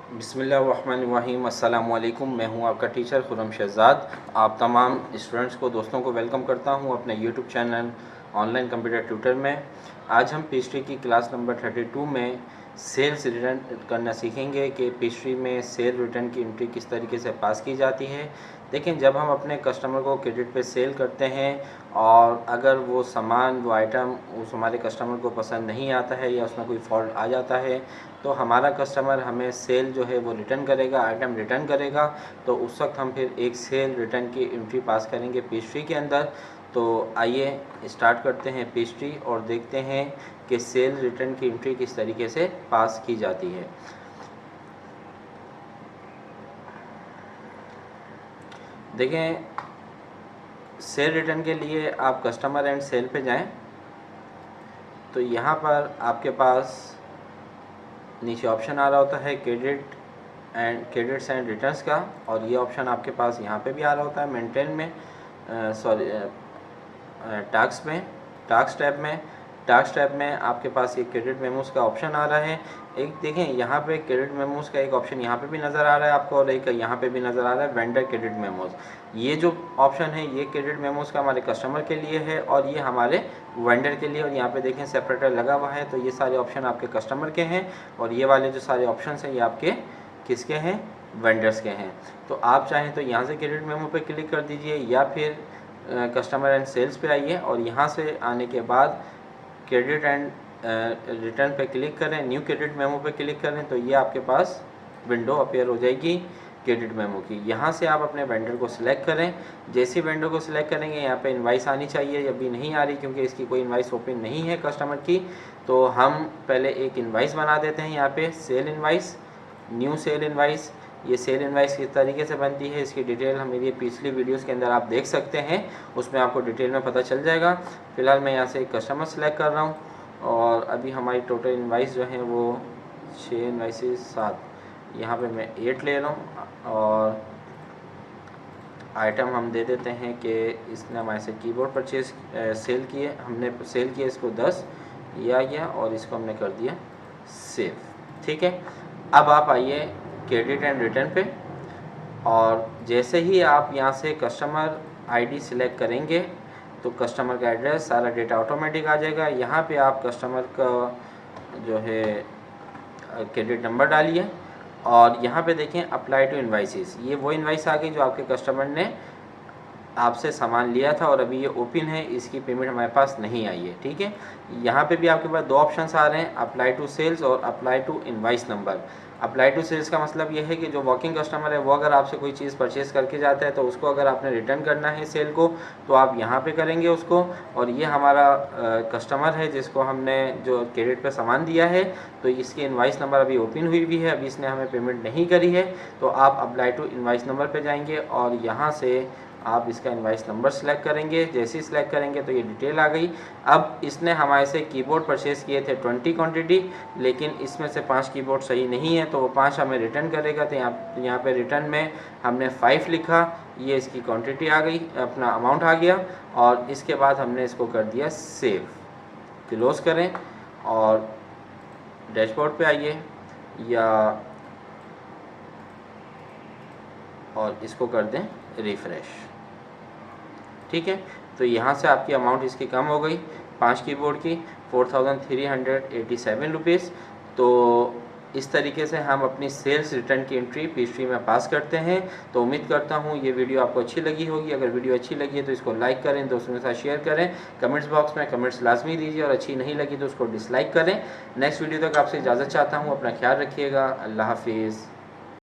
बिस्मिल्लाहिर्रहमानिर्रहीम। अस्सलाम वालेकुम। मैं हूं आपका टीचर खुर्रम शहज़ाद। आप तमाम स्टूडेंट्स को, दोस्तों को वेलकम करता हूं अपने YouTube channel online computer tutor में। आज हम पेस्ट्री की क्लास नंबर 32 में सेल्स रिटर्न करना सीखेंगे कि पेस्ट्री में सेल रिटर्न की एंट्री किस तरीके से पास की जाती है। देखें, जब हम अपने कस्टमर को क्रेडिट पे सेल करते हैं और अगर वो सामान, वो आइटम उस हमारे कस्टमर को पसंद नहीं आता है या उसमें कोई फॉल्ट आ जाता है, तो हमारा कस्टमर हमें सेल जो है वो रिटर्न करेगा, आइटम रिटर्न करेगा। तो उस वक्त हम फिर एक सेल रिटर्न की एंट्री पास करेंगे पेस्ट्री के अंदर। तो आइए स्टार्ट करते हैं पेस्ट्री और देखते हैं कि सेल रिटर्न की एंट्री किस तरीके से पास की जाती है। देखें, सेल रिटर्न के लिए आप कस्टमर एंड सेल पे जाएं, तो यहाँ पर आपके पास नीचे ऑप्शन आ रहा होता है क्रेडिट्स एंड रिटर्न्स का, और ये ऑप्शन आपके पास यहाँ पे भी आ रहा होता है मेंटेन में, टास्क टैब में आपके पास ये क्रेडिट मेमोस का ऑप्शन आ रहा है। एक देखें, यहाँ पे क्रेडिट मेमोस का एक ऑप्शन यहाँ पे भी नज़र आ रहा है आपको, और एक यहाँ पे भी नज़र आ रहा है वेंडर क्रेडिट मेमोस। ये जो ऑप्शन है ये क्रेडिट मेमोस का हमारे कस्टमर के लिए है और ये हमारे वेंडर के लिए। और यहाँ पे देखें सेपरेटर लगा हुआ है, तो ये सारे ऑप्शन आपके कस्टमर के हैं और ये वाले जो सारे ऑप्शन हैं ये आपके किसके हैं? वेंडर्स के हैं। तो आप चाहें तो यहाँ से क्रेडिट मेमो पे क्लिक कर दीजिए या फिर कस्टमर एंड सेल्स पे आइए और यहाँ से आने के बाद क्रेडिट एंड रिटर्न पे क्लिक करें, न्यू क्रेडिट मेमो पे क्लिक करें, तो ये आपके पास विंडो अपीयर हो जाएगी क्रेडिट मेमो की। यहाँ से आप अपने वेंडर को सिलेक्ट करें। जैसे वेंडर को सिलेक्ट करेंगे यहाँ पे इनवाइस आनी चाहिए, अभी नहीं आ रही क्योंकि इसकी कोई इनवाइस ओपन नहीं है कस्टमर की। तो हम पहले एक इनवाइस बना देते हैं यहाँ पे, cell invoice, new cell invoice. ये सेल इनवाइस किस तरीके से बनती है इसकी डिटेल हम मेरी पिछली वीडियोस के अंदर आप देख सकते हैं, उसमें आपको डिटेल में पता चल जाएगा। फ़िलहाल मैं यहाँ से एक कस्टमर सेलेक्ट कर रहा हूँ और अभी हमारी टोटल इनवाइस जो है वो 6 इनवाइसेस 7, यहाँ पे मैं 8 ले रहा हूँ। और आइटम हम दे देते हैं कि इसने हमारे से कीबोर्ड परचेज सेल किए, हमने सेल किया इसको 10, ये आ गया और इसको हमने कर दिया सेव। ठीक है, अब आप आइए क्रेडिट एंड रिटर्न पे और जैसे ही आप यहाँ से कस्टमर आईडी सिलेक्ट करेंगे तो कस्टमर का एड्रेस, सारा डेटा ऑटोमेटिक आ जाएगा। यहाँ पे आप कस्टमर का जो है क्रेडिट नंबर डालिए और यहाँ पे देखें अप्लाई टू इनवाइसेस, ये वो इनवाइस आ गई जो आपके कस्टमर ने आपसे सामान लिया था और अभी ये ओपन है, इसकी पेमेंट हमारे पास नहीं आई है। ठीक है, यहाँ पे भी आपके पास दो ऑप्शंस आ रहे हैं, अप्लाई टू सेल्स और apply to invoice number. Apply to sales का मतलब ये है कि जो वॉकिंग कस्टमर है वो अगर आपसे कोई चीज़ परचेज़ करके जाता है तो उसको अगर आपने रिटर्न करना है सेल को तो आप यहाँ पे करेंगे उसको। और ये हमारा कस्टमर है जिसको हमने जो क्रेडिट पे सामान दिया है, तो इसकी इनवाइस नंबर अभी ओपन हुई भी है, अभी इसने हमें पेमेंट नहीं करी है। तो आप अप्लाई टू इनवाइस नंबर पर जाएंगे और यहाँ से आप इसका इनवाइस नंबर सेलेक्ट करेंगे। जैसे ही सिलेक्ट करेंगे तो ये डिटेल आ गई। अब इसने हमारे से कीबोर्ड परचेज़ किए थे 20 क्वांटिटी, लेकिन इसमें से 5 कीबोर्ड सही नहीं है तो वो 5 हमें रिटर्न करेगा। तो यहाँ पे रिटर्न में हमने 5 लिखा, ये इसकी क्वांटिटी आ गई, अपना अमाउंट आ गया और इसके बाद हमने इसको कर दिया सेव। क्लोज करें और डैशबोर्ड पे आइए और इसको कर दें रिफ़्रेश। ठीक है, तो यहाँ से आपकी अमाउंट इसकी कम हो गई 5 कीबोर्ड की 4387 रुपीज़। तो इस तरीके से हम अपनी सेल्स रिटर्न की एंट्री पेस्ट्री में पास करते हैं। तो उम्मीद करता हूँ ये वीडियो आपको अच्छी लगी होगी। अगर वीडियो अच्छी लगी है तो इसको लाइक करें, दोस्तों के साथ शेयर करें, कमेंट्स बॉक्स में कमेंट्स लाजमी दीजिए और अच्छी नहीं लगी तो उसको डिसलाइक करें। नेक्स्ट वीडियो तक आपसे इजाज़त चाहता हूँ, अपना ख्याल रखिएगा, अल्लाह हाफिज़।